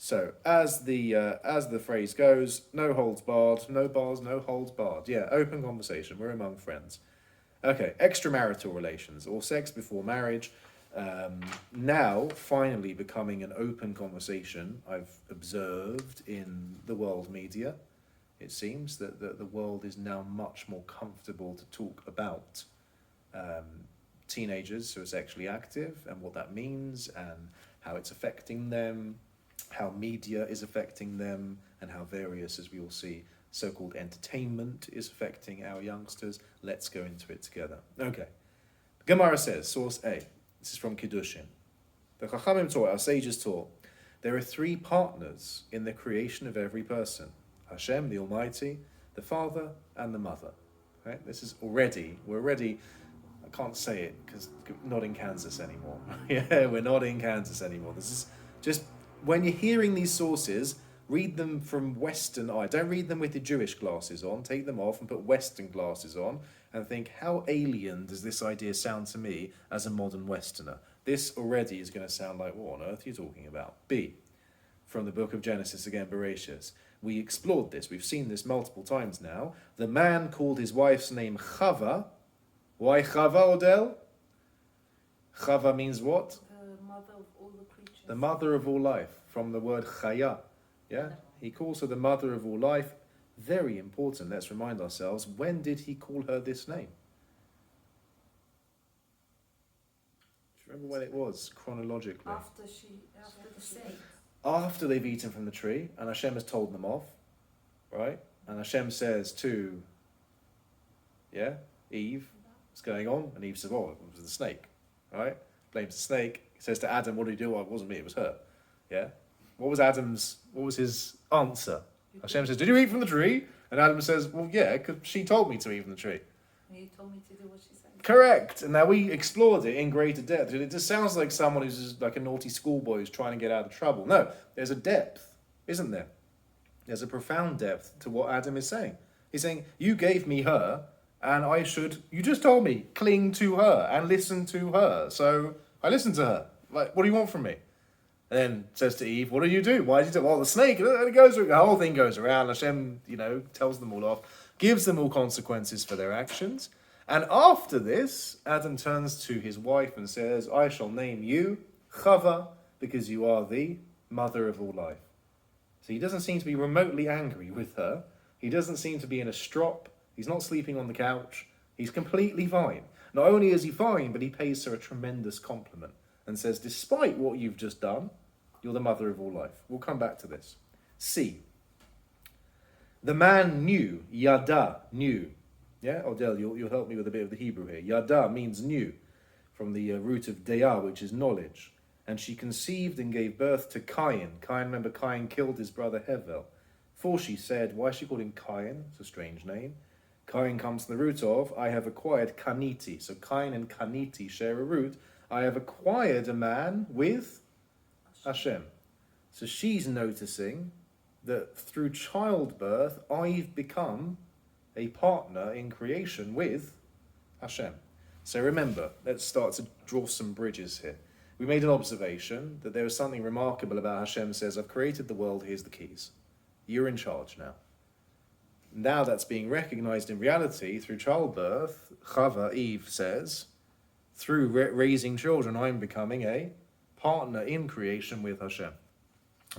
So as the phrase goes, no holds barred, no bars, no holds barred. Yeah, open conversation. We're among friends. Okay, extramarital relations or sex before marriage. Now, finally becoming an open conversation, I've observed in the world media. It seems that the world is now much more comfortable to talk about teenagers who are sexually active and what that means and how it's affecting them, how media is affecting them, and how various, as we all see, so-called entertainment is affecting our youngsters. Let's go into it together. Okay. Gemara says, source A. This is from Kiddushin. The Chachamim taught, our sages taught, there are three partners in the creation of every person: Hashem, the Almighty, the Father, and the Mother. Right? We're already. I can't say it because not in Kansas anymore. Yeah, we're not in Kansas anymore. This is just when you're hearing these sources, read them from Western eye. Don't read them with the Jewish glasses on. Take them off and put Western glasses on and think, how alien does this idea sound to me as a modern Westerner? This already is going to sound like, what on earth are you talking about? B, from the book of Genesis, again, Bereshis. We explored this. We've seen this multiple times now. The man called his wife's name Chava. Why Chava, Odell? Chava means what? The mother of all the creatures. The mother of all life, from the word Chaya. Yeah? He calls her the mother of all life. Very important. Let's remind ourselves, when did he call her this name? Do you remember when it was, chronologically? After the snake. After they've eaten from the tree, and Hashem has told them off, right? And Hashem says to, Eve, what's going on? And Eve says, oh, it was the snake, right? Blames the snake. He says to Adam, what did he do? Well, it wasn't me, it was her. Yeah? What was his answer? Hashem says, did you eat from the tree? And Adam says, well, yeah, because she told me to eat from the tree. And you told me to do what she said. Correct. And now we explored it in greater depth. It just sounds like someone who's just like a naughty schoolboy who's trying to get out of trouble. No, there's a depth, isn't there? There's a profound depth to what Adam is saying. He's saying, you gave me her, and you just told me, cling to her and listen to her. So I listened to her. Like, what do you want from me? And then says to Eve, what do you do? Why did you do? Well, the snake, and it goes, the whole thing goes around. Hashem, tells them all off, gives them all consequences for their actions. And after this, Adam turns to his wife and says, I shall name you Chava, because you are the mother of all life. So he doesn't seem to be remotely angry with her. He doesn't seem to be in a strop. He's not sleeping on the couch. He's completely fine. Not only is he fine, but he pays her a tremendous compliment and says, despite what you've just done, you're the mother of all life. We'll come back to this. C. The man knew, yada, knew. Yeah, Odell, you'll help me with a bit of the Hebrew here. Yada means knew, from the root of deya, which is knowledge. And she conceived and gave birth to Cain. Remember, Cain killed his brother Hevel. For she said, why is she called him Cain? It's a strange name. Cain comes from the root of, I have acquired Kaniti. So Cain and Kaniti share a root. I have acquired a man with Hashem. So she's noticing that through childbirth, I've become a partner in creation with Hashem. So remember, let's start to draw some bridges here. We made an observation that there was something remarkable about Hashem says, I've created the world, here's the keys. You're in charge now. Now that's being recognized in reality through childbirth. Chava, Eve says, through raising children, I'm becoming a partner in creation with Hashem.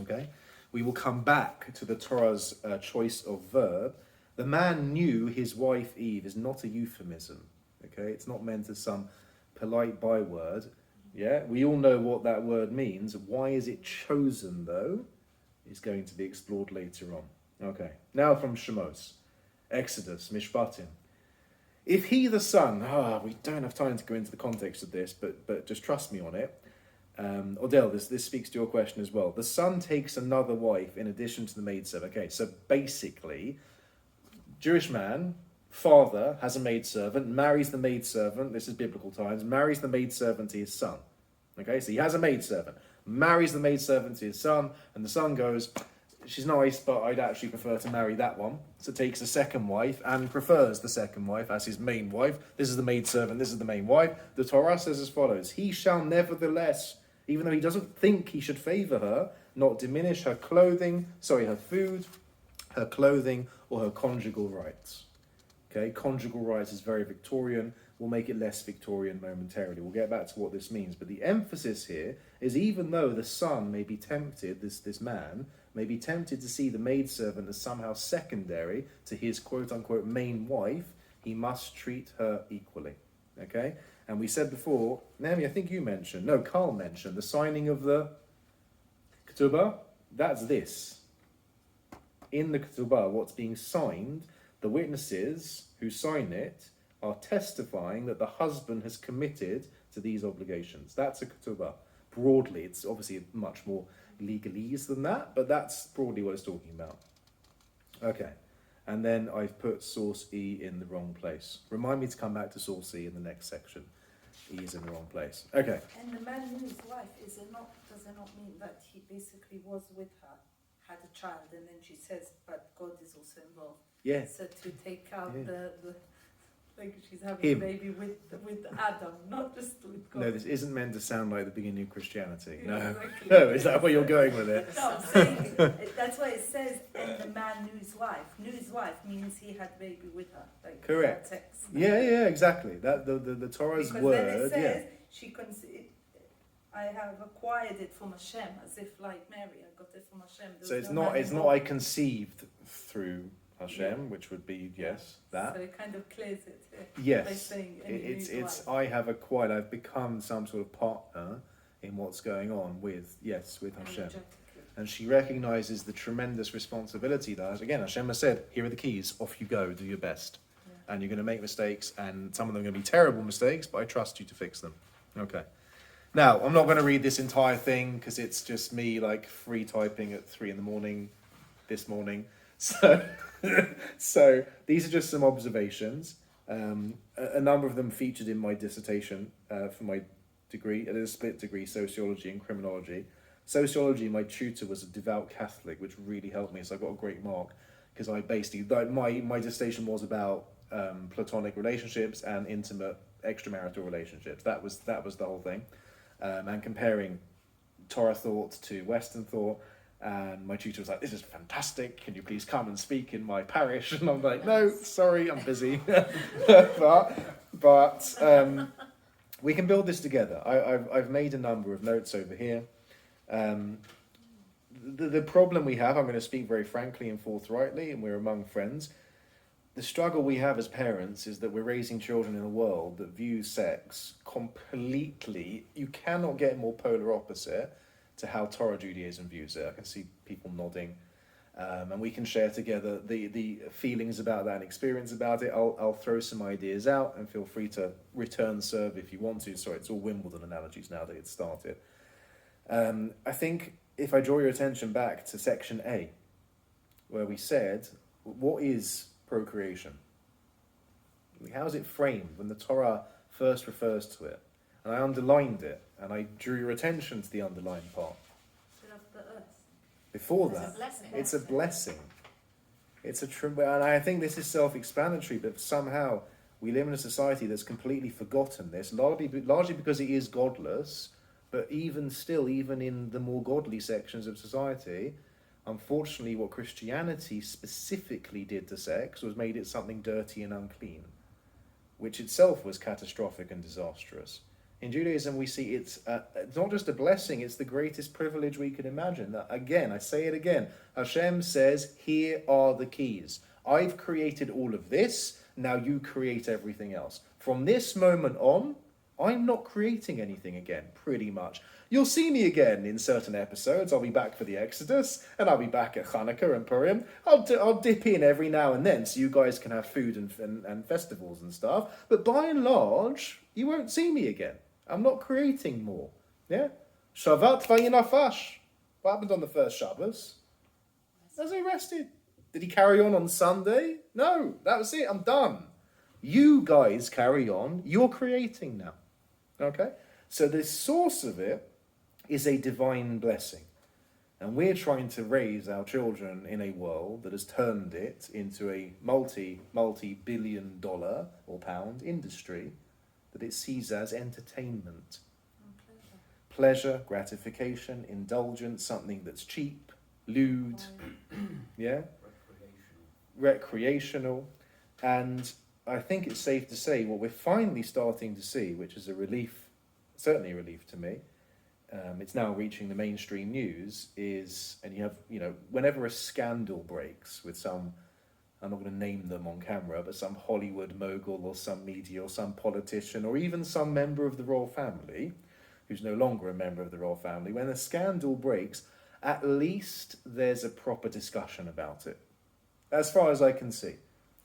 Okay? We will come back to the Torah's choice of verb. The man knew his wife Eve is not a euphemism. Okay? It's not meant as some polite byword. Yeah? We all know what that word means. Why is it chosen, though? Is going to be explored later on. Okay, now from Shemos, Exodus, Mishpatim. If he, the son, we don't have time to go into the context of this, but just trust me on it. Odell, this speaks to your question as well. The son takes another wife in addition to the maidservant. Okay, so basically, Jewish man, father, has a maidservant, marries the maidservant, this is biblical times, marries the maidservant to his son. Okay, so he has a maidservant, marries the maidservant to his son, and the son goes, she's nice, but I'd actually prefer to marry that one. So takes a second wife and prefers the second wife as his main wife. This is the maidservant, this is the main wife. The Torah says as follows, he shall nevertheless, even though he doesn't think he should favor her, not diminish her food, her clothing, or her conjugal rights. Okay, conjugal rights is very Victorian. We'll make it less Victorian momentarily. We'll get back to what this means. But the emphasis here is even though the son may be tempted, this man may be tempted to see the maidservant as somehow secondary to his quote-unquote main wife, he must treat her equally. Okay? And we said before, Naomi, I think you mentioned, no, Carl mentioned, the signing of the ketubah. That's this. In the ketubah, what's being signed, the witnesses who sign it are testifying that the husband has committed to these obligations. That's a ketubah. Broadly, it's obviously much more legalese than that, but that's broadly what it's talking about. Okay, and then I've put source E in the wrong place. Remind me to come back to source E in the next section. E is in the wrong place. Okay. And the man who is wife, does it not mean that he basically was with her, had a child, and then she says, but God is also involved. Yeah. So to take out the like she's having Him. a baby with Adam, not just with God. No, this isn't meant to sound like the beginning of Christianity. Yeah, No. exactly. No, is that where you're going with it? No, I'm saying that's why it says, and the man knew his wife. Knew his wife means he had baby with her. Like Correct. had sex. Yeah, exactly. That the Torah's Because word, then it says, yeah. I have acquired it from Hashem, as if like Mary, I got it from Hashem. There So was it's no not man I involved. conceived through Hashem, which would be yes, that. So it kind of clears it by Yes. saying, and he knew his It's wife. I've become some sort of partner in what's going on with Hashem. Energetically. And she recognizes the tremendous responsibility that, again, Hashem has said, here are the keys, off you go, do your best. Yeah. And you're going to make mistakes, and some of them are going to be terrible mistakes, but I trust you to fix them. Okay. Now, I'm not going to read this entire thing, because it's just me, like, free typing at 3 a.m. this morning. So these are just some observations. A number of them featured in my dissertation for my degree. It is a split degree, sociology and criminology. Sociology, my tutor was a devout Catholic, which really helped me, so I got a great mark, because I basically, my dissertation was about platonic relationships and intimate extramarital relationships. That was the whole thing, and comparing Torah thought to Western thought. And my tutor was like, "This is fantastic. Can you please come and speak in my parish?" And I'm like, "No, sorry, I'm busy." but we can build this together. I've made a number of notes over here. The problem we have, I'm going to speak very frankly and forthrightly, and we're among friends. The struggle we have as parents is that we're raising children in a world that views sex completely. You cannot get more polar opposite to how Torah Judaism views it. I can see people nodding, and we can share together the feelings about that and experience about it. I'll throw some ideas out, and feel free to return serve if you want to. Sorry, it's all Wimbledon analogies now that it's started. I think if I draw your attention back to section A, where we said, what is procreation? How is it framed when the Torah first refers to it? And I underlined it, and I drew your attention to the underlined part. Bit of the earth. Before It's a that, blessing. it's a blessing. It's and I think this is self-explanatory, but somehow we live in a society that's completely forgotten this, largely because it is godless, but even still, even in the more godly sections of society, unfortunately what Christianity specifically did to sex was made it something dirty and unclean, which itself was catastrophic and disastrous. In Judaism, we see it's not just a blessing, it's the greatest privilege we can imagine. Again, I say it again, Hashem says, here are the keys. I've created all of this, now you create everything else. From this moment on, I'm not creating anything again, pretty much. You'll see me again in certain episodes. I'll be back for the Exodus, and I'll be back at Hanukkah and Purim. I'll dip in every now and then so you guys can have food and festivals and stuff. But by and large, you won't see me again. I'm not creating more. Yeah? Shavat vayinafash. What happened on the first Shabbos? As he rested. Did he carry on Sunday? No, that was it. I'm done. You guys carry on. You're creating now. Okay? So the source of it is a divine blessing. And we're trying to raise our children in a world that has turned it into a multi-billion dollar or pound industry that it sees as entertainment. pleasure, gratification, indulgence, something that's cheap, lewd, yeah, recreational. And I think it's safe to say what we're finally starting to see, which is a relief, certainly a relief to me, it's now reaching the mainstream news, is, and you have, you know, whenever a scandal breaks with some, I'm not going to name them on camera, but some Hollywood mogul or some media or some politician or even some member of the royal family, who's no longer a member of the royal family, when a scandal breaks, at least there's a proper discussion about it, as far as I can see.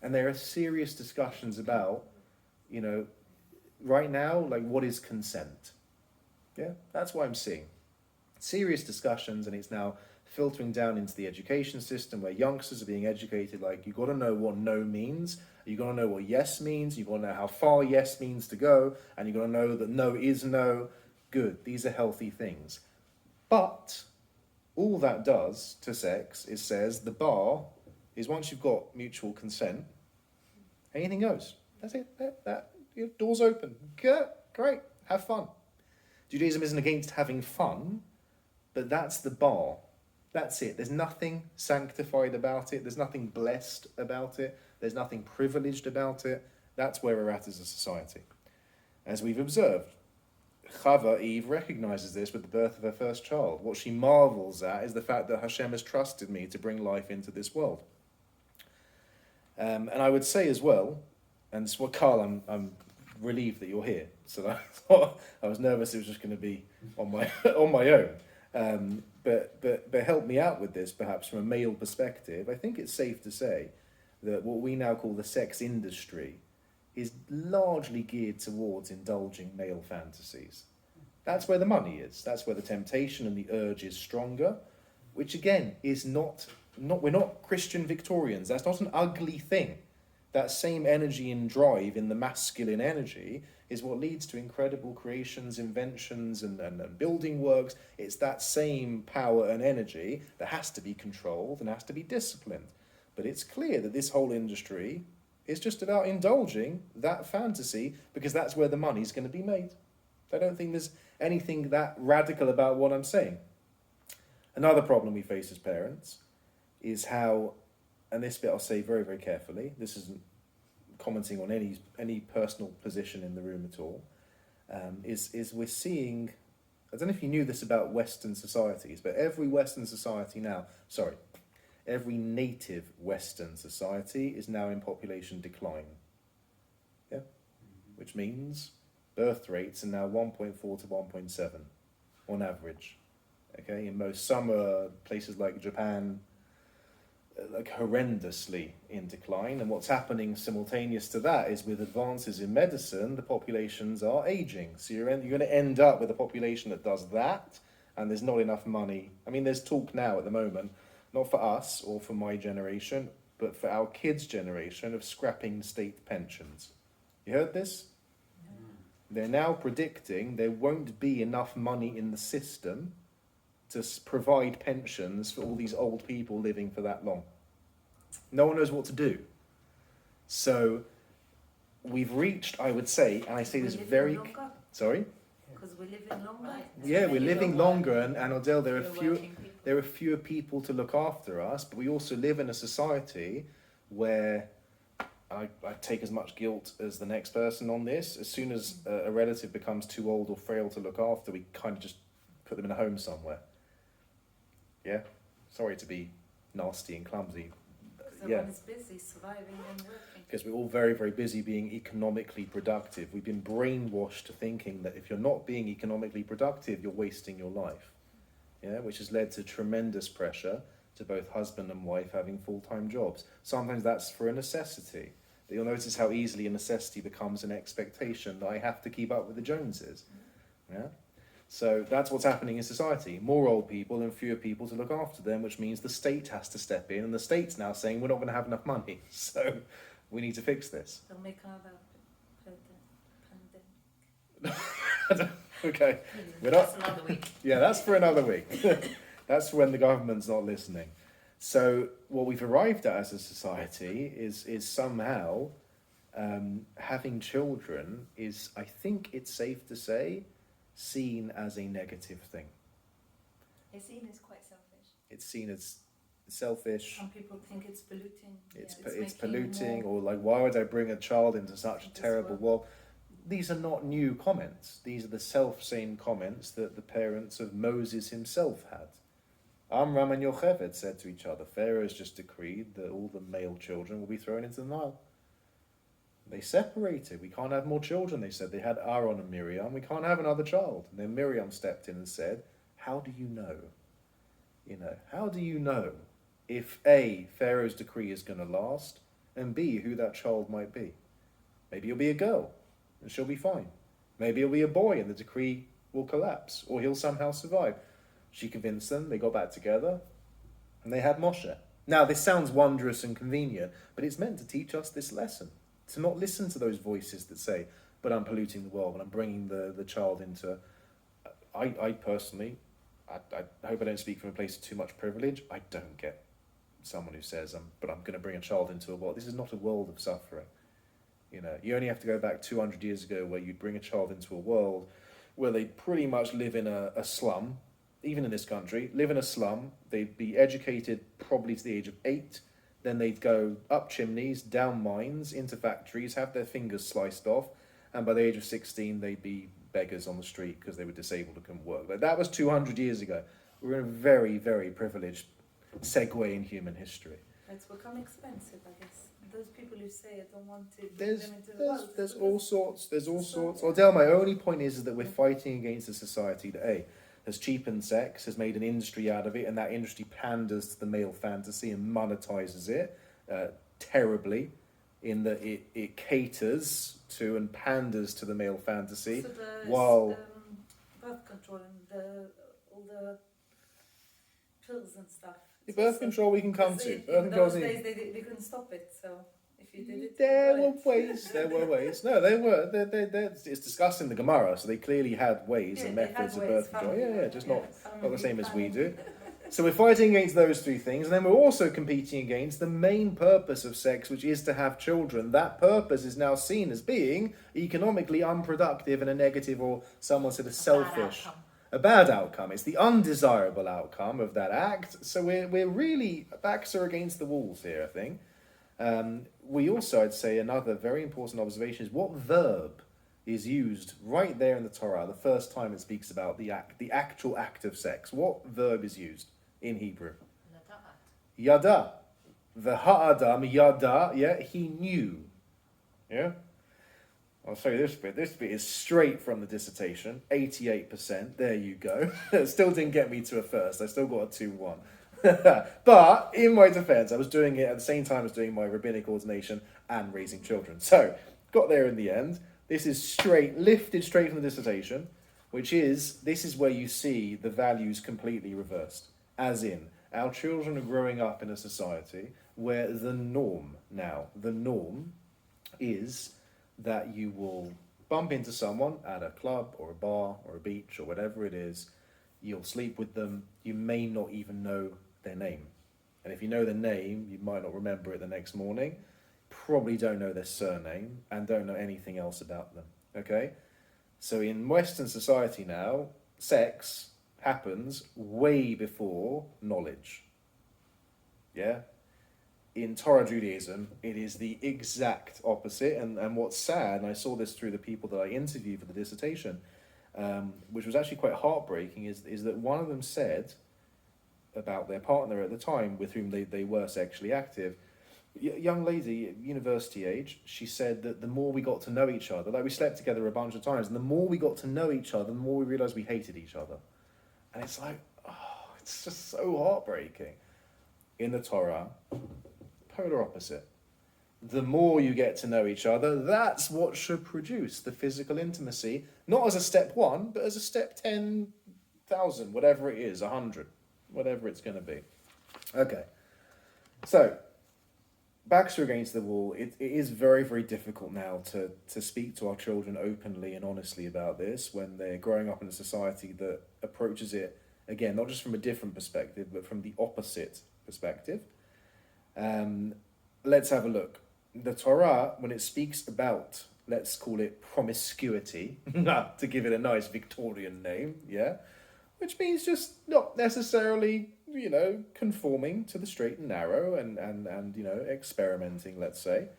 And there are serious discussions about, you know, right now, like, what is consent? Yeah, that's what I'm seeing. Serious discussions, and it's now filtering down into the education system where youngsters are being educated like, you've got to know what no means, you've got to know what yes means, you've got to know how far yes means to go, and you've got to know that no is no. Good, these are healthy things. But all that does to sex is says the bar is, once you've got mutual consent, anything goes. That's it. Your door's open. Good, great, have fun. Judaism isn't against having fun, but that's the bar. That's it. There's nothing sanctified about it. There's nothing blessed about it. There's nothing privileged about it. That's where we're at as a society. As we've observed, Chava, Eve, recognizes this with the birth of her first child. What she marvels at is the fact that Hashem has trusted me to bring life into this world. And I would say as well, and it's what, Carl, I'm relieved that you're here. So I was nervous it was just going to be on my own. But help me out with this, perhaps from a male perspective. I think it's safe to say that what we now call the sex industry is largely geared towards indulging male fantasies. That's where the money is. That's where the temptation and the urge is stronger, which again is not we're not Christian Victorians. That's not an ugly thing. That same energy and drive in the masculine energy is what leads to incredible creations, inventions, and building works. It's that same power and energy that has to be controlled and has to be disciplined. But it's clear that this whole industry is just about indulging that fantasy because that's where the money's going to be made. I don't think there's anything that radical about what I'm saying. Another problem we face as parents is how, and this bit I'll say very, very carefully, this isn't commenting on any personal position in the room at all, is we're seeing, I don't know if you knew this about Western societies, but every native Western society is now in population decline. Yeah? Which means birth rates are now 1.4 to 1.7 on average. Okay, in most, some places like Japan, like horrendously in decline, and what's happening simultaneous to that is with advances in medicine, the populations are aging. So you're going to end up with a population that does that, and there's not enough money. I mean, there's talk now at the moment, not for us or for my generation, but for our kids' generation, of scrapping state pensions. You heard this? They're now predicting there won't be enough money in the system to provide pensions for all these old people living for that long. No one knows what to do. So we've reached, I would say, and I say this very... Sorry? Because we're living longer. Yeah, we're living longer, and Odell, there are fewer people to look after us, but we also live in a society where I take as much guilt as the next person on this. As soon as a relative becomes too old or frail to look after, we kind of just put them in a home somewhere. Yeah? Sorry to be nasty and clumsy. Everyone is busy surviving and working. Because we're all very, very busy being economically productive. We've been brainwashed to thinking that if you're not being economically productive, you're wasting your life. Yeah? Which has led to tremendous pressure to both husband and wife having full-time jobs. Sometimes that's for a necessity. But you'll notice how easily a necessity becomes an expectation that I have to keep up with the Joneses. Yeah? So that's what's happening in society. More old people and fewer people to look after them, which means the state has to step in, and the state's now saying we're not going to have enough money, so we need to fix this. They'll make another pandemic. Okay. That's another week. Yeah, that's for another week. That's when the government's not listening. So what we've arrived at as a society is somehow having children is, I think it's safe to say, seen as a negative thing. It's seen as quite selfish. It's seen as selfish. Some people think it's polluting. It's Yeah, it's making polluting, more- or like, why would I bring a child into such a This terrible world. world? These are not new comments. These are the self-same comments that the parents of Moses himself had. Amram and Yocheved said to each other, Pharaoh has just decreed that all the male children will be thrown into the Nile. They separated. We can't have more children, they said. They had Aaron and Miriam. We can't have another child. And then Miriam stepped in and said, how do you know? How do you know if A, Pharaoh's decree is going to last, and B, who that child might be? Maybe it'll be a girl, and she'll be fine. Maybe it'll be a boy, and the decree will collapse, or he'll somehow survive. She convinced them, they got back together, and they had Moshe. Now, this sounds wondrous and convenient, but it's meant to teach us this lesson. To not listen to those voices that say, but I'm polluting the world, and I'm bringing the child into... I personally, I hope I don't speak from a place of too much privilege. I don't get someone who says, but I'm going to bring a child into a world. This is not a world of suffering. You only have to go back 200 years ago where you'd bring a child into a world where they pretty much live in a slum, even in this country, live in a slum. They'd be educated probably to the age of 8. Then they'd go up chimneys, down mines, into factories, have their fingers sliced off. And by the age of 16, they'd be beggars on the street because they were disabled and couldn't work. Like, that was 200 years ago. We're in a very, very privileged segue in human history. It's become expensive, I guess. Those people who say I don't want to bring There's them into the world. there's all sorts. Well, Del, my only point is that we're fighting against a society that A, has cheapened sex, has made an industry out of it, and that industry panders to the male fantasy and monetizes it terribly, in that it caters to and panders to the male fantasy. So the while birth control and all the pills and stuff. the birth control we can come Because to. in Birth control those days they couldn't stop it, so if you did it, There you were got it. ways. There were ways. No, they were. It's discussed in the Gemara, so they clearly had ways Yeah, and they had methods of ways, birth control. family, Yeah, just not family the same as we planning. do. So we're fighting against those three things, and then we're also competing against the main purpose of sex, which is to have children. That purpose is now seen as being economically unproductive and a negative, or someone said a selfish, a bad outcome. It's the undesirable outcome of that act. So we're really, backs are against the walls here, I think. We also, I'd say, another very important observation is what verb is used right there in the Torah, the first time it speaks about the actual act of sex. What verb is used in Hebrew? Yada. The ha'adam, yada, yeah, he knew. Yeah? I'll show you this bit. This bit is straight from the dissertation. 88%. There you go. Still didn't get me to a first. I still got a 2-1. But in my defense, I was doing it at the same time as doing my rabbinic ordination and raising children. So, got there in the end. This is lifted straight from the dissertation, which is, this is where you see the values completely reversed. As in, our children are growing up in a society where the norm is that you will bump into someone at a club or a bar or a beach or whatever it is. You'll sleep with them. You may not even know their name. And if you know their name, you might not remember it the next morning. Probably don't know their surname and don't know anything else about them. Okay? So in Western society now, sex happens way before knowledge. Yeah? In Torah Judaism, it is the exact opposite. And what's sad, and I saw this through the people that I interviewed for the dissertation, which was actually quite heartbreaking, is that one of them said about their partner at the time with whom they were sexually active, young lady, university age, she said that the more we got to know each other, like we slept together a bunch of times, and the more we got to know each other, the more we realised we hated each other. And it's like, oh, it's just so heartbreaking. In the Torah, polar opposite. The more you get to know each other, that's what should produce the physical intimacy, not as a step 1, but as a step 10,000, whatever it is, 100, whatever it's going to be. Okay, so backs are against the wall. It is very, very difficult now to speak to our children openly and honestly about this when they're growing up in a society that approaches it, again, not just from a different perspective, but from the opposite perspective. Let's have a look. The Torah, when it speaks about let's call it promiscuity, to give it a nice Victorian name, yeah? Which means just not necessarily, conforming to the straight and narrow and experimenting, let's say.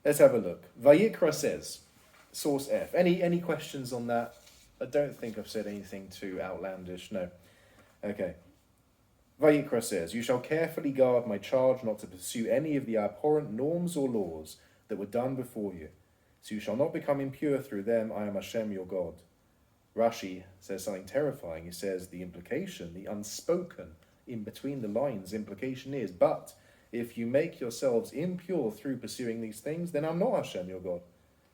Let's have a look. Vayikra says, source F. Any questions on that? I don't think I've said anything too outlandish, no. Okay. Vayikra says, "You shall carefully guard my charge not to pursue any of the abhorrent norms or laws that were done before you. So you shall not become impure through them. I am Hashem your God." Rashi says something terrifying. He says the implication, the unspoken, in between the lines implication is, but if you make yourselves impure through pursuing these things, then I'm not Hashem your God.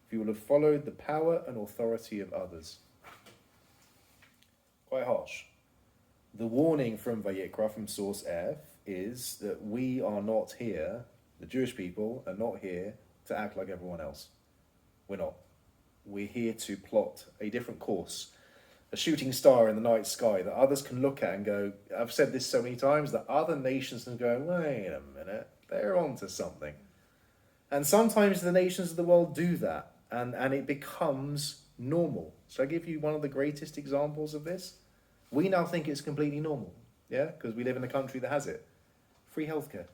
If you will have followed the power and authority of others. Quite harsh. The warning from Vayikra, from source F, is that we are not here, the Jewish people are not here to act like everyone else. We're not. We're here to plot a different course, a shooting star in the night sky that others can look at and go, I've said this so many times, that other nations can go, wait a minute, they're onto something. And sometimes the nations of the world do that, and it becomes normal. So I give you one of the greatest examples of this. We now think it's completely normal, yeah? Because we live in a country that has it. Free healthcare.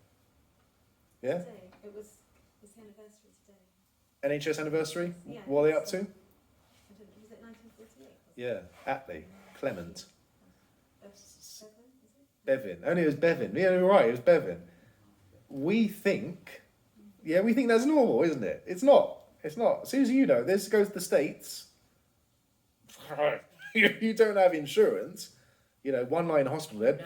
Yeah? Today, it was the anniversary today. NHS anniversary? Yeah. What are they up to? I don't know, was it 1948? Yeah, Attlee, Clement, Bevan, is it? Bevin. Only it was Bevin. Yeah, you're right, it was Bevin. We think that's normal, isn't it? It's not. It's not. As soon as you know, this goes to the States. You don't have insurance. One night in hospital bed,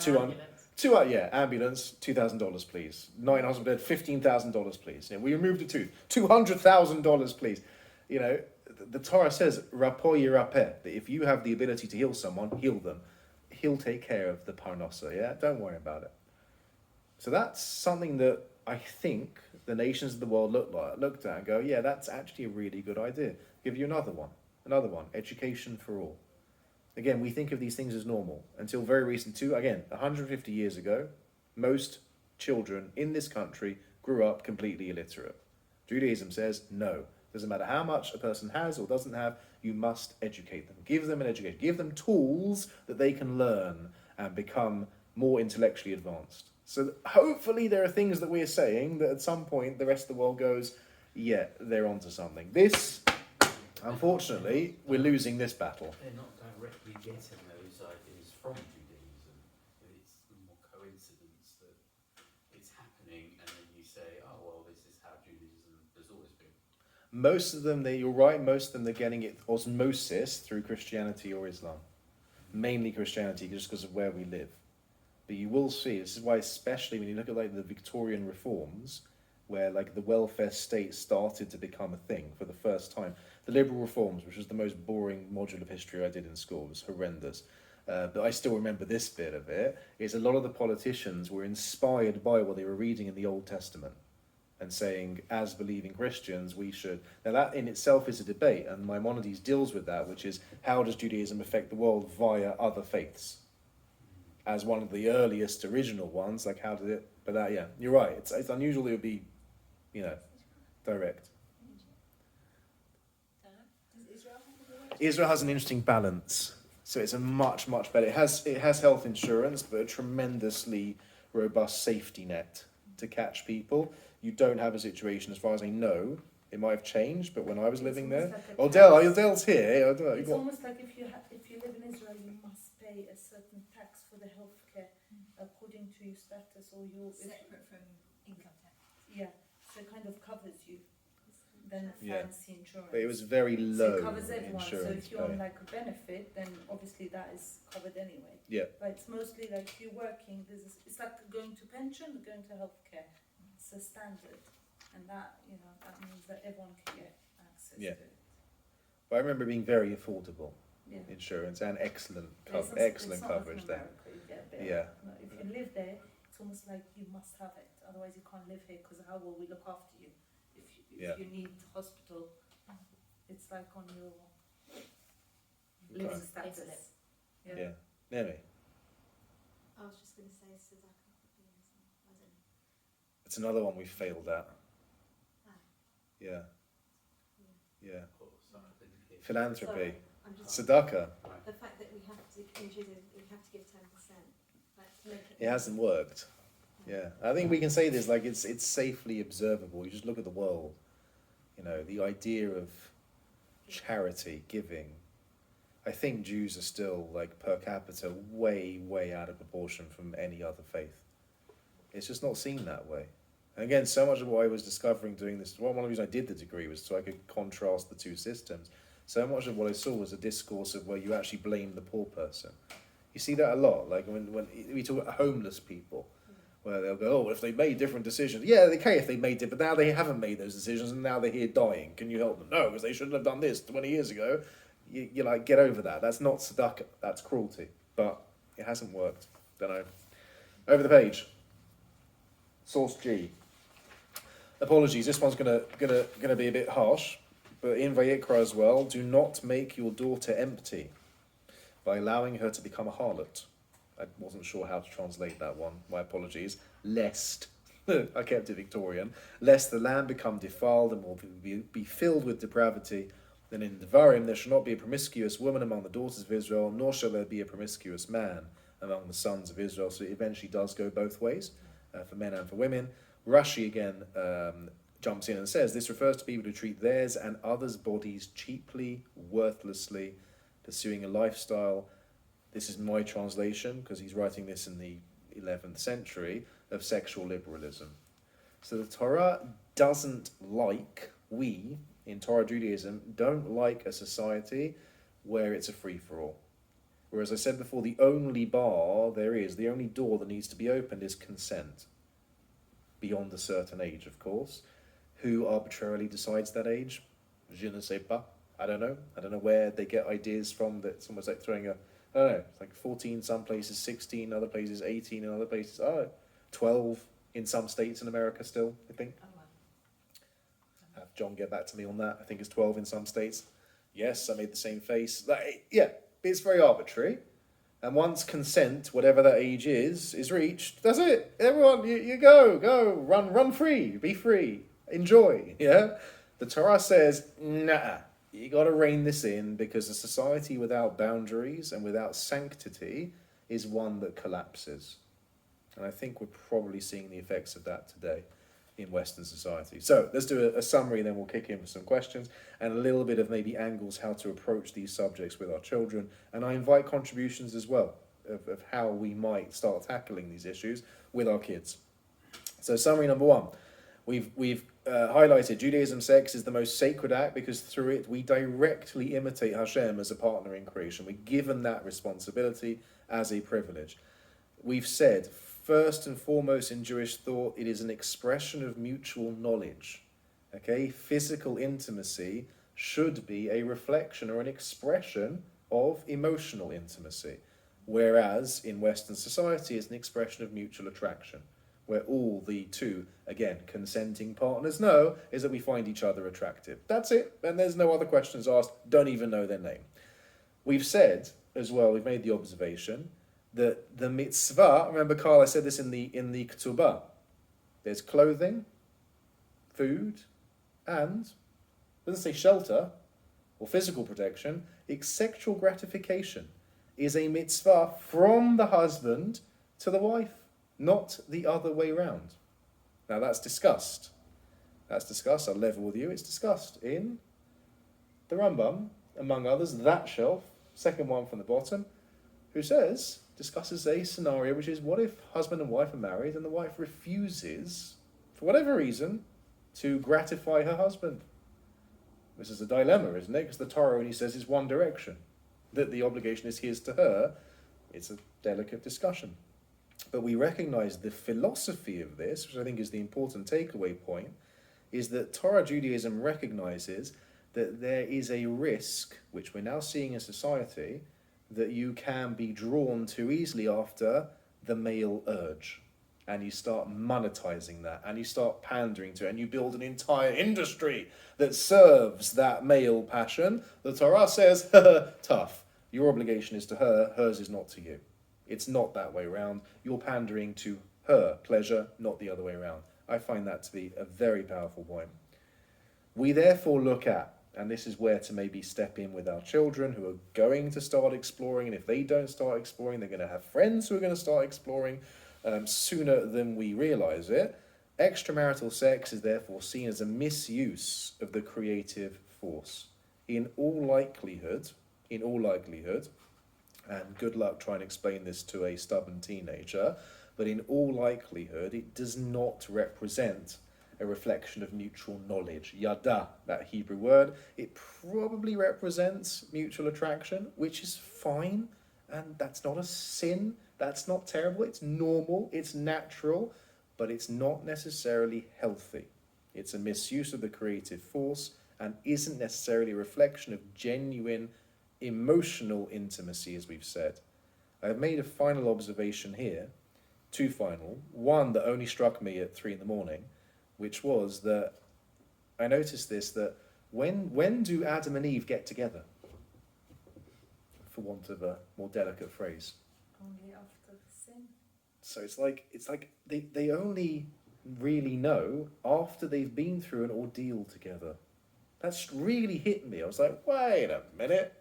ambulance, $2,000, please. Night in hospital bed, $15,000, please. We removed a tooth, $200,000, please. The Torah says, "Rapo yirapeh," that if you have the ability to heal someone, heal them. He'll take care of the parnasa. Yeah, don't worry about it. So that's something that I think the nations of the world looked at and go, yeah, that's actually a really good idea. Give you another one, education for all. Again, we think of these things as normal until very recent too. Again, 150 years ago, most children in this country grew up completely illiterate. Judaism says no. Doesn't matter how much a person has or doesn't have, you must educate them. Give them an education. Give them tools that they can learn and become more intellectually advanced. So hopefully there are things that we're saying that at some point the rest of the world goes, yeah, they're onto something. This, unfortunately, we're losing this battle. They're not directly getting those ideas from Judaism. It's more coincidence that it's happening, and then you say, oh, well, this is how Judaism has always been. Most of them, you're right, most of them they're getting it osmosis through Christianity or Islam. Mainly Christianity, just because of where we live. But you will see, this is why especially when you look at the Victorian reforms, where the welfare state started to become a thing for the first time. The liberal reforms, which was the most boring module of history I did in school, was horrendous. But I still remember this bit of it, is a lot of the politicians were inspired by what they were reading in the Old Testament and saying, as believing Christians, we should... Now that in itself is a debate, and Maimonides deals with that, which is, how does Judaism affect the world via other faiths? As one of the earliest original ones, how did it... But that, yeah, you're right, it's unusual it would be, direct. Israel has an interesting balance. So it's a much, much better... It has health insurance, but a tremendously robust safety net to catch people. You don't have a situation, as far as I know, it might have changed, but when I was living there... Dell's here. It's almost like if you live in Israel, you must pay a certain tax for the healthcare according to your status or your... Separate from income tax. Yeah, so it kind of covers you. Then Yeah. fancy insurance. But it was very So low it covers everyone. So insurance if you're on pay. a benefit, then obviously that is covered anyway. Yeah. But it's mostly if you're working, it's like going to pension, going to healthcare. It's a standard, and that means that everyone can get access Yeah. to it. But I remember being very affordable Yeah. insurance and excellent It's excellent not like coverage in there. America, you get better. Yeah. No, if you live there, it's almost like you must have it. Otherwise, you can't live here because how will we look after you Yeah. if you need hospital? It's like on your living Okay. status. Yeah. Anyway, I was just going to say Suzaku. I don't know. it's another one we failed at. Ah. Yeah. Yeah. Or something I didn't hear. Philanthropy. Sorry, I'm just Tzedakah. Right. the fact that we have to in Judaism we have to give 10%. Like to make It hasn't worked. Yeah, I think we can say this like it's safely observable. You just look at the world, you know, the idea of charity, giving. I think Jews are still like per capita way out of proportion from any other faith. It's just not seen that way. And again, so much of what I was discovering doing this, one of the reasons I did the degree was so I could contrast the two systems. So much of what I saw was a discourse of where you actually blame the poor person. You see that a lot, like when we talk about homeless people, where they'll go, oh, if they made different decisions. Yeah, they can if they made it, but now they haven't made those decisions and now they're here dying. Can you help them? No, because they shouldn't have done this 20 years ago. You like, get over that. That's not tzedakah, that's cruelty. But it hasn't worked. Don't know. Over the page. Source G. Apologies, this one's gonna be a bit harsh, but in Vayikra as well, do not make your daughter empty by allowing her to become a harlot. I wasn't sure how to translate that one. My apologies. Lest, I kept it Victorian, lest the land become defiled and will be filled with depravity. Then in Devarim there shall not be a promiscuous woman among the daughters of Israel, nor shall there be a promiscuous man among the sons of Israel. So it eventually does go both ways, for men and for women. Rashi again jumps in and says, this refers to people who treat theirs and others' bodies cheaply, worthlessly, pursuing a lifestyle. This is my translation, because he's writing this in the 11th century, of sexual liberalism. So the Torah doesn't like, we, in Torah Judaism, don't like a society where it's a free-for-all. Whereas I said before, the only bar there is, the only door that needs to be opened is consent. Beyond a certain age, of course. Who arbitrarily decides that age? Je ne sais pas. I don't know. I don't know where they get ideas from that someone's like throwing a, I don't know, it's like 14 some places, 16 other places, 18 in other places, 12 in some states in America still, I think. Oh, wow. Have John get back to me on that. I think it's 12 in some states. Yes, I made the same face. Like, yeah, it's very arbitrary. And once consent, whatever that age is reached, that's it. Everyone, you go, run free, be free, enjoy, yeah? The Torah says, nah, you got to rein this in because a society without boundaries and without sanctity is one that collapses. And I think we're probably seeing the effects of that today in Western society. So let's do a summary, then we'll kick in for some questions and a little bit of maybe angles how to approach these subjects with our children. And I invite contributions as well of how we might start tackling these issues with our kids. So summary number one. We've highlighted Judaism sex is the most sacred act because through it we directly imitate Hashem as a partner in creation. We're given that responsibility as a privilege. We've said, first and foremost in Jewish thought, it is an expression of mutual knowledge. Okay, physical intimacy should be a reflection or an expression of emotional intimacy, whereas in Western society it's an expression of mutual attraction, where all the two, again, consenting partners know is that we find each other attractive. That's it, and there's no other questions asked, don't even know their name. We've said, as well, we've made the observation, that the mitzvah, remember Carl, I said this in the ketubah, there's clothing, food, and, it doesn't say shelter, or physical protection, it's sexual gratification is a mitzvah from the husband to the wife. Not the other way round. Now that's discussed. I'll level with you. It's discussed in the Rambam, among others, that shelf, second one from the bottom, who discusses a scenario which is what if husband and wife are married and the wife refuses, for whatever reason, to gratify her husband? This is a dilemma, isn't it? Because the Torah, when he says, is one direction, that the obligation is his to her. It's a delicate discussion. But we recognize the philosophy of this, which I think is the important takeaway point, is that Torah Judaism recognizes that there is a risk, which we're now seeing in society, that you can be drawn too easily after the male urge. And you start monetizing that, and you start pandering to it, and you build an entire industry that serves that male passion. The Torah says, tough. Your obligation is to her, hers is not to you. It's not that way around. You're pandering to her pleasure, not the other way around. I find that to be a very powerful point. We therefore look at And this is where to maybe step in with our children who are going to start exploring. And if they don't start exploring, they're going to have friends who are going to start exploring sooner than we realize it. Extramarital sex is therefore seen as a misuse of the creative force. In all likelihood, and good luck trying to explain this to a stubborn teenager, but in all likelihood, it does not represent a reflection of mutual knowledge. Yada, that Hebrew word, it probably represents mutual attraction, which is fine, and that's not a sin, that's not terrible, it's normal, it's natural, but it's not necessarily healthy. It's a misuse of the creative force and isn't necessarily a reflection of genuine emotional intimacy, as we've said. I've made a final observation here, two final, one that only struck me at 3 a.m, which was that I noticed this, that when do Adam and Eve get together? For want of a more delicate phrase. Only after sin. So it's like they only really know after they've been through an ordeal together. That's really hit me. I was like, wait a minute,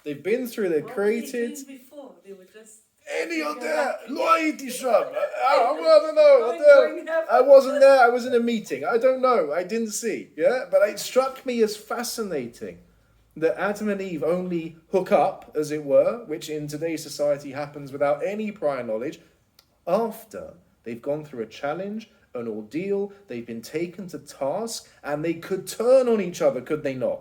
they've been through, they're created. What were they doing before? They were just... Any of that, loyalty shop. I don't know. I wasn't there. I was in a meeting. I don't know. I didn't see. Yeah, but it struck me as fascinating that Adam and Eve only hook up, as it were, which in today's society happens without any prior knowledge, after they've gone through a challenge, an ordeal, they've been taken to task, and they could turn on each other, could they not?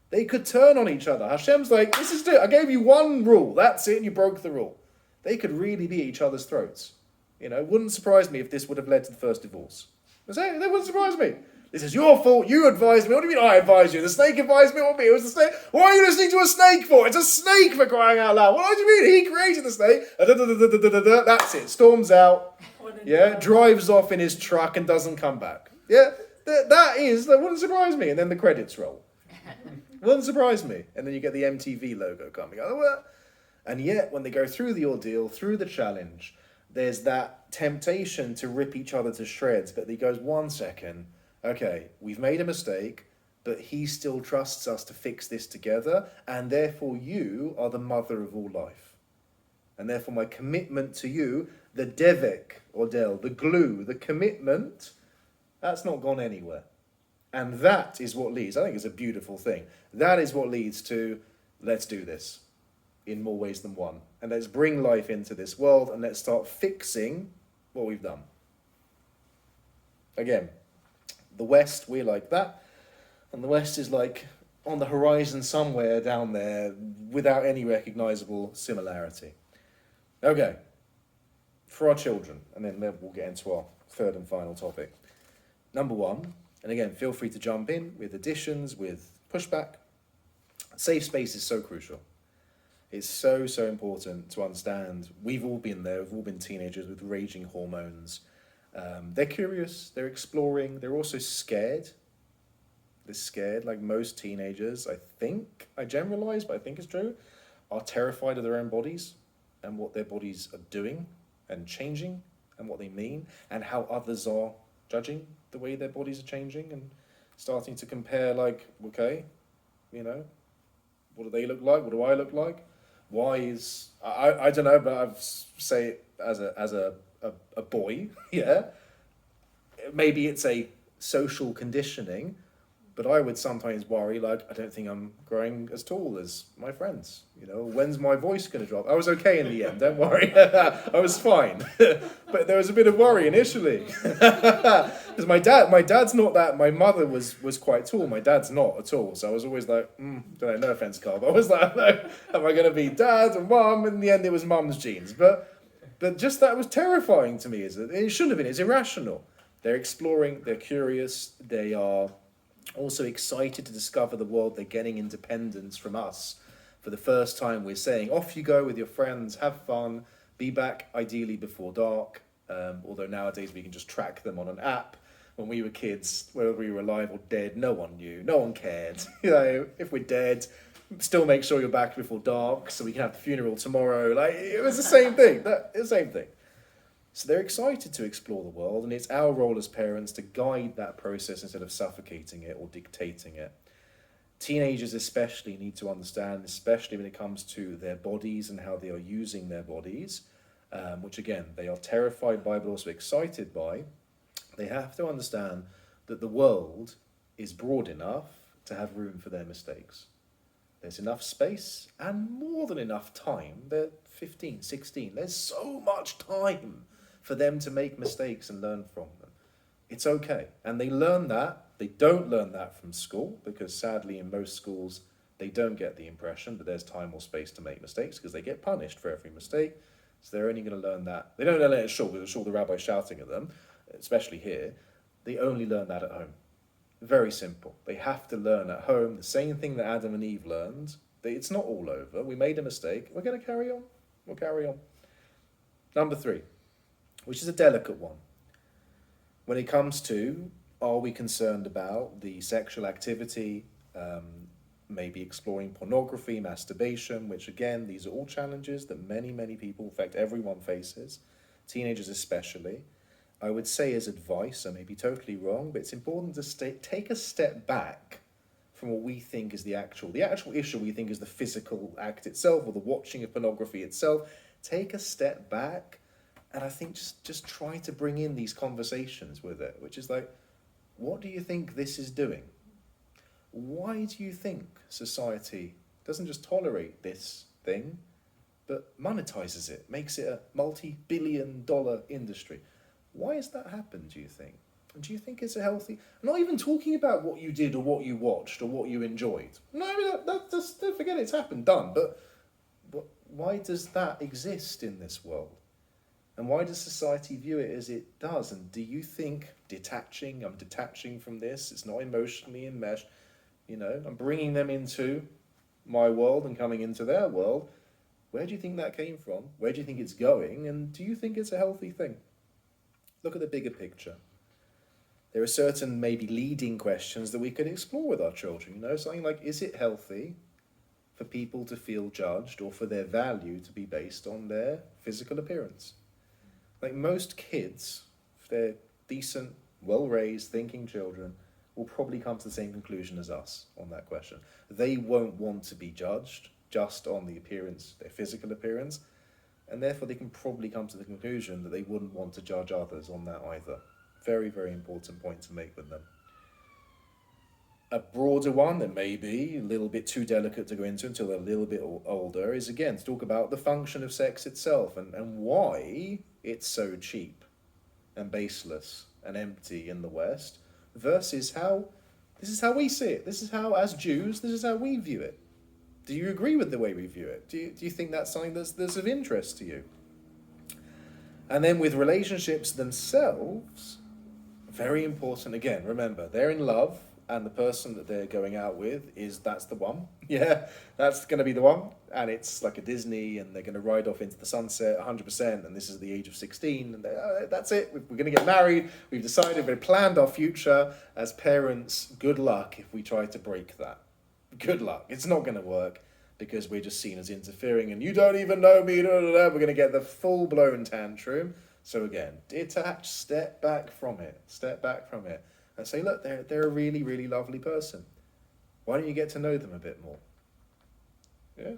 They could turn on each other. Hashem's like, this is it. I gave you one rule. That's it, and you broke the rule. They could really be at each other's throats. Wouldn't surprise me if this would have led to the first divorce. That wouldn't surprise me. This is your fault. You advised me. What do you mean I advised you? The snake advised me. What me? It was the snake. What are you listening to a snake for? It's a snake, for crying out loud. What do you mean? He created the snake. That's it. Storms out. Yeah. Drives off in his truck and doesn't come back. Yeah. That wouldn't surprise me. And then the credits roll. Wouldn't surprise me. And then you get the MTV logo coming out. And yet, when they go through the ordeal, through the challenge, there's that temptation to rip each other to shreds. But he goes, 1 second, okay, we've made a mistake, but he still trusts us to fix this together, and therefore you are the mother of all life. And therefore my commitment to you, the devek, or del, the glue, the commitment, that's not gone anywhere. And that is what leads, I think it's a beautiful thing, that is what leads to, let's do this. In more ways than one. And let's bring life into this world and let's start fixing what we've done. Again, the West, we're like that. And the West is like on the horizon somewhere down there without any recognizable similarity. Okay, for our children, and then we'll get into our third and final topic. Number one, and again, feel free to jump in with additions, with pushback. Safe space is so crucial. It's so, so important to understand. We've all been there. We've all been teenagers with raging hormones. They're curious. They're exploring. They're also scared. They're scared, like most teenagers, I think. I generalize, but I think it's true. Are terrified of their own bodies and what their bodies are doing and changing and what they mean and how others are judging the way their bodies are changing and starting to compare, like, okay, what do they look like? What do I look like? Why is I don't know, but I've say it as a boy, yeah. Maybe it's a social conditioning, but I would sometimes worry, like, I don't think I'm growing as tall as my friends. When's my voice going to drop? I was okay in the end, don't worry. I was fine. But there was a bit of worry initially. Because my dad's not that, my mother was quite tall, my dad's not at all. So I was always like, don't know, no offense, Carl, but I was like, am I going to be dad or mum? In the end, it was mum's genes. But just that was terrifying to me. It shouldn't have been, it's irrational. They're exploring, they're curious, they are also excited to discover the world. They're getting independence from us. For the first time, we're saying, off you go with your friends, have fun, be back ideally before dark. Although nowadays we can just track them on an app. When we were kids, whether we were alive or dead, no one knew, no one cared. If we're dead, still make sure you're back before dark so we can have the funeral tomorrow. Like, it was the same thing. The same thing. So they're excited to explore the world, and it's our role as parents to guide that process instead of suffocating it or dictating it. Teenagers especially need to understand, especially when it comes to their bodies and how they are using their bodies, which again, they are terrified by but also excited by. They have to understand that the world is broad enough to have room for their mistakes. There's enough space and more than enough time. They're 15, 16. There's so much time for them to make mistakes and learn from them. It's okay. And they learn that. They don't learn that from school because sadly in most schools they don't get the impression that there's time or space to make mistakes because they get punished for every mistake. So they're only going to learn that. They don't learn it at shul because at shul the rabbi's shouting at them, especially here. They only learn that at home. Very simple. They have to learn at home the same thing that Adam and Eve learned. It's not all over. We made a mistake. We're going to carry on. We'll carry on. Number 3, which is a delicate one. When it comes to, are we concerned about the sexual activity, maybe exploring pornography, masturbation, which again, these are all challenges that many, many people, in fact everyone faces, teenagers especially. I would say as advice, I may be totally wrong, but it's important to take a step back from what we think is the actual issue we think is the physical act itself or the watching of pornography itself. Take a step back and I think just try to bring in these conversations with it, which is like, what do you think this is doing? Why do you think society doesn't just tolerate this thing, but monetizes it, makes it a multi-billion-dollar industry? Why has that happened, do you think? And do you think it's a healthy... I'm not even talking about what you did or what you watched or what you enjoyed. No, I mean, just forget it's happened, done. But why does that exist in this world? And why does society view it as it does? And do you think I'm detaching from this, it's not emotionally enmeshed, I'm bringing them into my world and coming into their world. Where do you think that came from? Where do you think it's going? And do you think it's a healthy thing? Look at the bigger picture. There are certain maybe leading questions that we could explore with our children. Something like, is it healthy for people to feel judged or for their value to be based on their physical appearance? Like most kids, if they're decent, well-raised, thinking children, will probably come to the same conclusion as us on that question. They won't want to be judged just on the appearance, their physical appearance, and therefore they can probably come to the conclusion that they wouldn't want to judge others on that either. Very, very important point to make with them. A broader one that may be a little bit too delicate to go into until they're a little bit older is, again, to talk about the function of sex itself and why it's so cheap and baseless and empty in the West versus this is how we see it. This is how, as Jews, this is how we view it. Do you agree with the way we view it? Do you think that's something that's of interest to you? And then with relationships themselves, very important, again, remember, they're in love, and the person that they're going out with that's the one. Yeah, that's going to be the one. And it's like a Disney, and they're going to ride off into the sunset 100%, and this is the age of 16, and that's it. We're going to get married. We've decided, we've planned our future. As parents, good luck if we try to break that. Good luck. It's not going to work because we're just seen as interfering, and you don't even know me. We're going to get the full-blown tantrum. So again, detach, step back from it. And say, look, they're a really, really lovely person. Why don't you get to know them a bit more? Yeah?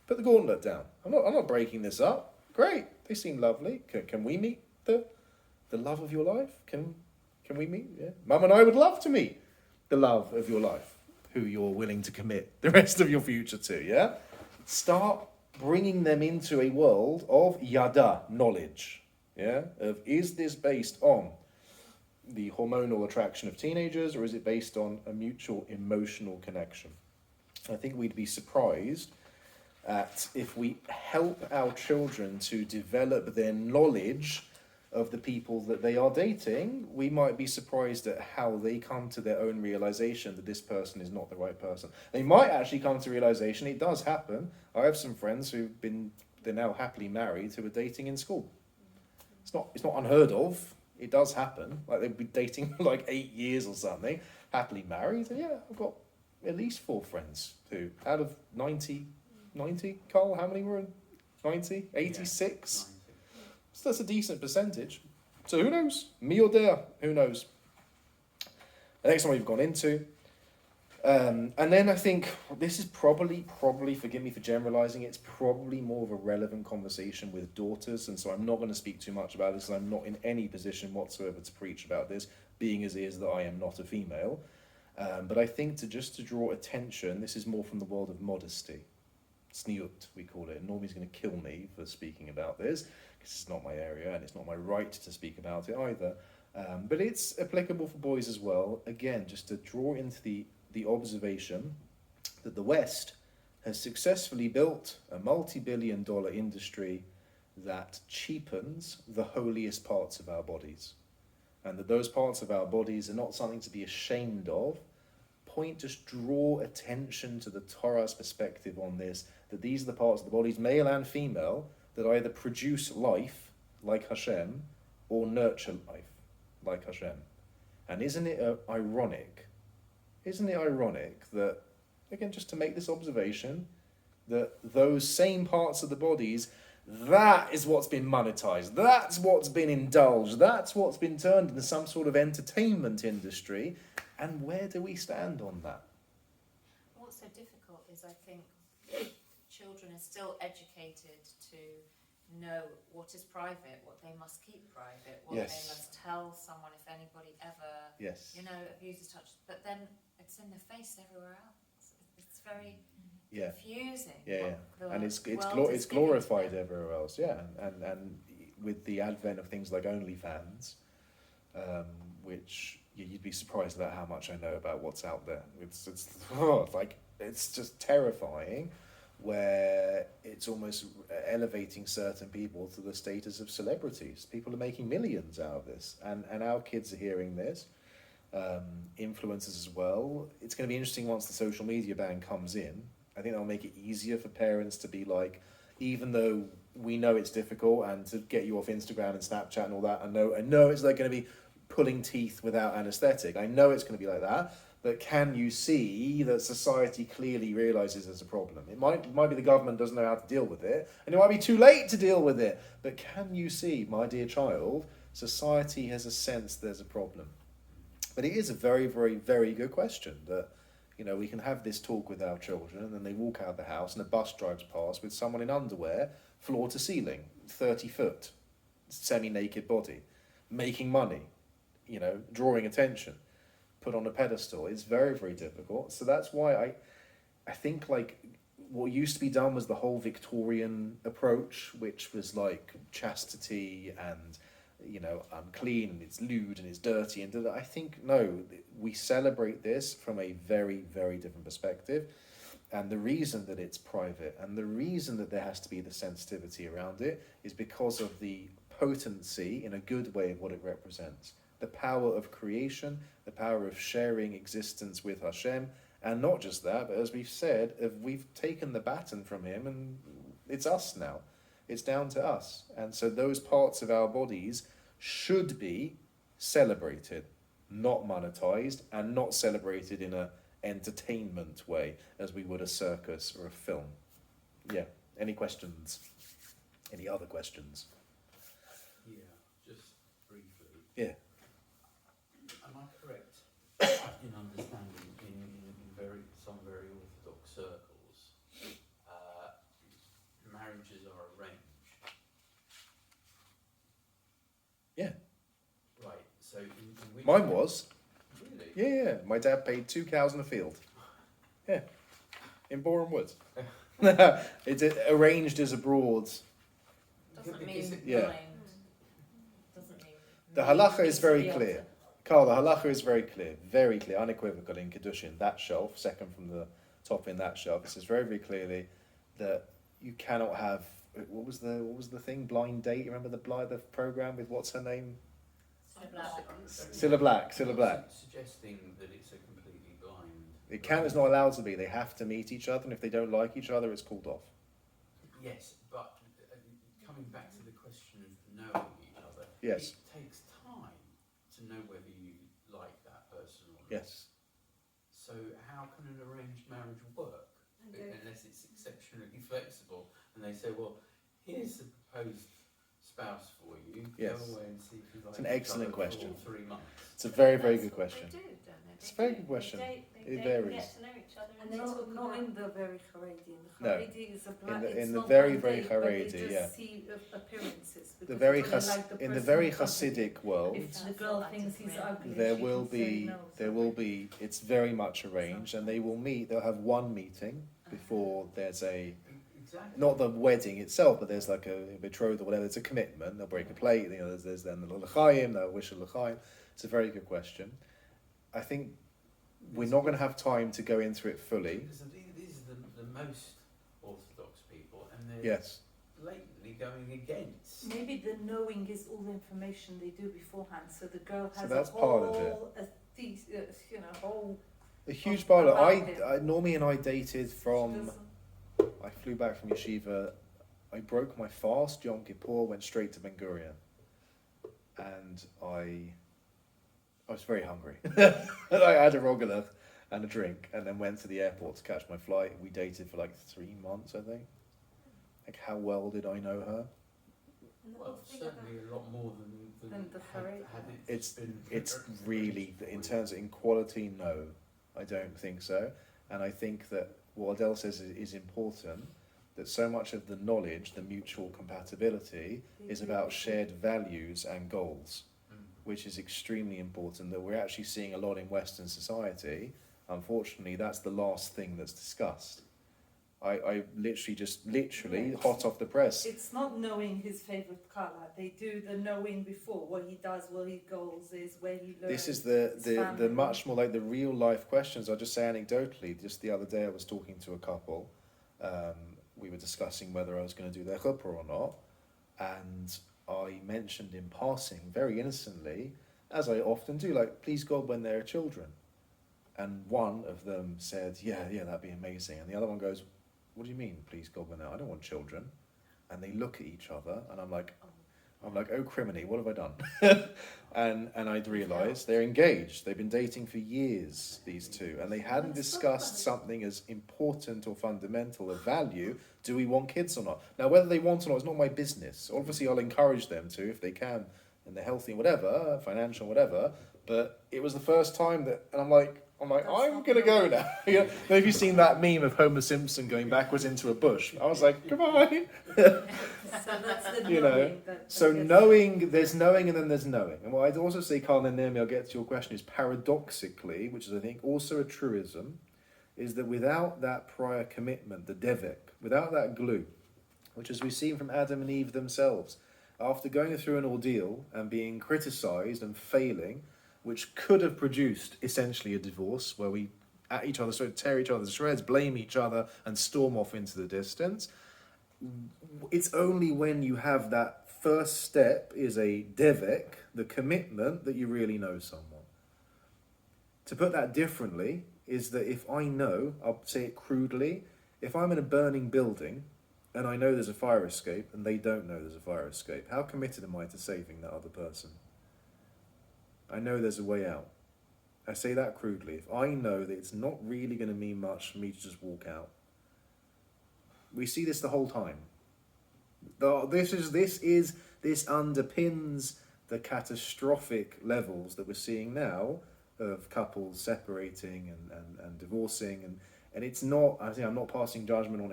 Put the gauntlet down. I'm not breaking this up. Great, they seem lovely. Can we meet the love of your life? Can we meet? Yeah. Mum and I would love to meet the love of your life, who you're willing to commit the rest of your future to, yeah? Start bringing them into a world of yada, knowledge, yeah? Of, is this based on the hormonal attraction of teenagers, or is it based on a mutual emotional connection? I think we'd be surprised at if we help our children to develop their knowledge of the people that they are dating, we might be surprised at how they come to their own realization that this person is not the right person. They might actually come to realization, it does happen. I have some friends they're now happily married, who were dating in school. It's not unheard of. It does happen. Like they've been dating like 8 years or something, happily married. And yeah, I've got at least 4 friends who, out of 90, Carl, how many were in 90? 86? Yeah, 90. So that's a decent percentage. So who knows? Me or Dare? Who knows? The next one we've gone into, And then I think this is probably, forgive me for generalising, it's probably more of a relevant conversation with daughters, and so I'm not going to speak too much about this, and I'm not in any position whatsoever to preach about this, being as it is that I am not a female. But I think to draw attention, this is more from the world of modesty. Sniut, we call it. Normie's going to kill me for speaking about this, because it's not my area, and it's not my right to speak about it either. But it's applicable for boys as well. Again, just to draw into the observation that the West has successfully built a multi-billion-dollar industry that cheapens the holiest parts of our bodies. And that those parts of our bodies are not something to be ashamed of. Just draw attention to the Torah's perspective on this, that these are the parts of the bodies, male and female, that either produce life, like Hashem, or nurture life, like Hashem. And isn't it ironic that, again, just to make this observation, that those same parts of the bodies, that is what's been monetized, that's what's been indulged, that's what's been turned into some sort of entertainment industry, and where do we stand on that? What's so difficult is, I think, children are still educated to know what is private, what they must keep private, what Yes. they must tell someone if anybody ever, Yes. abuses, touches. But then it's in their face everywhere else. It's very Yeah. confusing. Yeah, what and the it's world is giving to glorified them. everywhere else. Yeah, and with the advent of things like OnlyFans, which you'd be surprised about how much I know about what's out there. It's it's just terrifying, where it's almost elevating certain people to the status of celebrities. People are making millions out of this, and our kids are hearing this. Influencers as well. It's going to be interesting once the social media ban comes in. I think that'll make it easier for parents to be like, even though we know it's difficult and to get you off Instagram and Snapchat and all that, I know it's like going to be pulling teeth without anesthetic. I know it's going to be like that, but can you see that society clearly realises there's a problem? It might be the government doesn't know how to deal with it, and it might be too late to deal with it, but can you see, my dear child, society has a sense there's a problem. But it is a very, very, very good question that, we can have this talk with our children, and then they walk out of the house and a bus drives past with someone in underwear, floor to ceiling, 30 foot, semi-naked body, making money, drawing attention, put on a pedestal. It's very, very difficult. So that's why I think like what used to be done was the whole Victorian approach, which was like chastity and I'm clean and it's lewd and it's dirty, and I think no, we celebrate this from a very, very different perspective, and the reason that it's private and the reason that there has to be the sensitivity around it is because of the potency, in a good way, of what it represents. The power of creation, the power of sharing existence with Hashem, and not just that, but as we've said, we've taken the baton from him and it's us now. It's down to us. And so those parts of our bodies should be celebrated, not monetized, and not celebrated in a entertainment way as we would a circus or a film. Yeah. Any questions? Any other questions? Yeah, just briefly. Yeah. Am I correct in understanding in some very orthodox circles, marriages are arranged? Yeah. Right. So in which Mine was. Really? Yeah. My dad paid 2 cows in a field. Yeah. In Boreham Woods. It's arranged as abroad. Doesn't Is mean it- Yeah. blind. Doesn't mean. The halacha is very to be able clear. to- Carl, the halacha is very clear, unequivocal in Kedushin, that shelf, second from the top in that shelf. It says very, very clearly that you cannot have, what was the thing, blind date? Remember the program with what's her name? Cilla Black. Suggesting that it's a completely blind. It's not allowed to be. They have to meet each other, and if they don't like each other, it's called off. Yes, but coming back to the question of knowing each other, Yes. it takes time to know whether you like that person or not. Yes. So how can an arranged marriage work unless it's exceptionally flexible? And they say, well, here's the proposed spouse for you. Yes. Go away and see if you like It's an each excellent other question. for 3 months. It's a very, very That's good what question. They do, don't they? It's a very good question. They It they varies. can get to know each other. And And they No, talk not about- in the very Haredi. No. Haredi is a blind. the- It's in the not very, blind very date, but they Haredi, just yeah. see appearances. The because very they like the in the person very in front of them. Hasidic world, If the That's girl what I thinks did he's read. ugly, there she will can say be no, there sorry. will be it's very much arranged, and they will meet. They'll have one meeting before there's a Exactly. not the wedding itself, but there's like a betrothal or whatever. It's a commitment. They'll break a plate. You know, there's then the l'chaim. They'll wish a l'chaim. It's a very good question. I think we're not going to have time to go into it fully. Because these are the most orthodox people, and they're Yes. blatantly going against. Maybe the knowing is all the information they do beforehand, so the girl So has that's a part whole, of it. whole. A huge Of- part of about I him. Normie and I dated she from. doesn't- I flew back from yeshiva. I broke my fast Yom Kippur, went straight to Ben Gurion, and I was very hungry. And I had a rogalach and a drink, and then went to the airport to catch my flight. We dated for like 3 months, I think. Like, how well did I know her? And the Well, whole thing about certainly a lot more than Than the had Haredi. it It's been. it's really in terms of in quality, no, I don't think so. And I think that what Adele says is important. That so much of the knowledge, the mutual compatibility, is about shared values and goals, Mm. which is extremely important. That we're actually seeing a lot in Western society. Unfortunately, that's the last thing that's discussed. I literally hot off the press. It's not knowing his favorite color. They do the knowing before what he does, what his goals is, where he learns. This is his the family. much more like the real life questions. I'll just say anecdotally, just the other day I was talking to a couple. We were discussing whether I was going to do their chuppah or not, and I mentioned in passing, very innocently, as I often do, like, please God, when they're children. And one of them said, yeah, that'd be amazing. And the other one goes, what do you mean, please God, when they're, I don't want children. And they look at each other, and I'm like, oh, criminy, what have I done? and I'd realised they're engaged. They've been dating for years, these two, and they hadn't discussed something as important or fundamental of value. Do we want kids or not? Now, whether they want or not is not my business. Obviously, I'll encourage them to if they can, and they're healthy and whatever, financial whatever. But it was the first time that, and I'm like, I'm gonna go now. You know, have you seen that meme of Homer Simpson going backwards into a bush? I was like, goodbye. So that's the You know, knowing that. So that gets- knowing, there's knowing and then there's knowing. And what I'd also say, Carl and Naomi, I'll get to your question, is paradoxically, which is I think also a truism, is that without that prior commitment, the devik, without that glue, which as we've seen from Adam and Eve themselves, after going through an ordeal and being criticised and failing, which could have produced essentially a divorce where we at each other's throats, tear each other's shreds, blame each other and storm off into the distance. It's only when you have that first step is a devek, the commitment, that you really know someone. To put that differently is that if I know, I'll say it crudely, if I'm in a burning building and I know there's a fire escape and they don't know there's a fire escape, how committed am I to saving that other person? I know there's a way out. I say that crudely. If I know that it's not really going to mean much for me to just walk out. We see this the whole time. This underpins the catastrophic levels that we're seeing now of couples separating and divorcing, and it's not, I think I'm not passing judgment on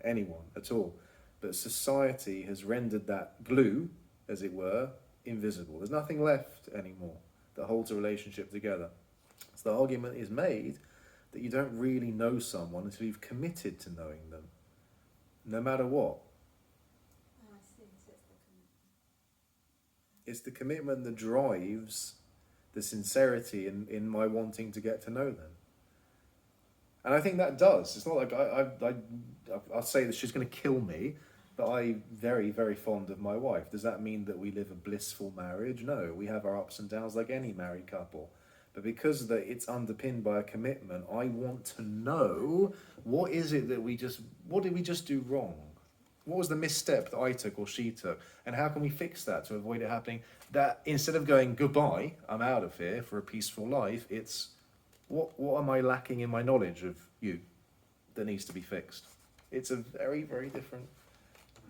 anyone at all, but society has rendered that glue, as it were, invisible. There's nothing left anymore that holds a relationship together. So the argument is made that you don't really know someone until you've committed to knowing them, no matter what. Oh, I see. So it's the commitment. It's the commitment that drives the sincerity in my wanting to get to know them. And I think that does. It's not like I'll say that she's going to kill me, but I'm very, very fond of my wife. Does that mean that we live a blissful marriage? No, we have our ups and downs like any married couple. But because it's underpinned by a commitment, I want to know what did we just do wrong? What was the misstep that I took or she took? And how can we fix that to avoid it happening? That instead of going, goodbye, I'm out of here for a peaceful life, it's what am I lacking in my knowledge of you that needs to be fixed? It's a very, very different,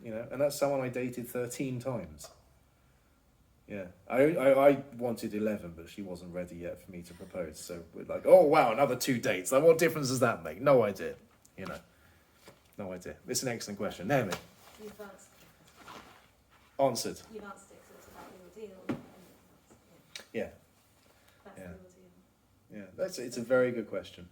and that's someone I dated 13 times. Yeah, I wanted 11, but she wasn't ready yet for me to propose. So we're like, oh wow, another 2 dates. Like, what difference does that make? No idea. You know, no idea. It's an excellent question. Naomi, You've answered. answered. You've answered it 'cause it's about the ordeal. And Yeah, that's Yeah. the ordeal. yeah. It's a very good question.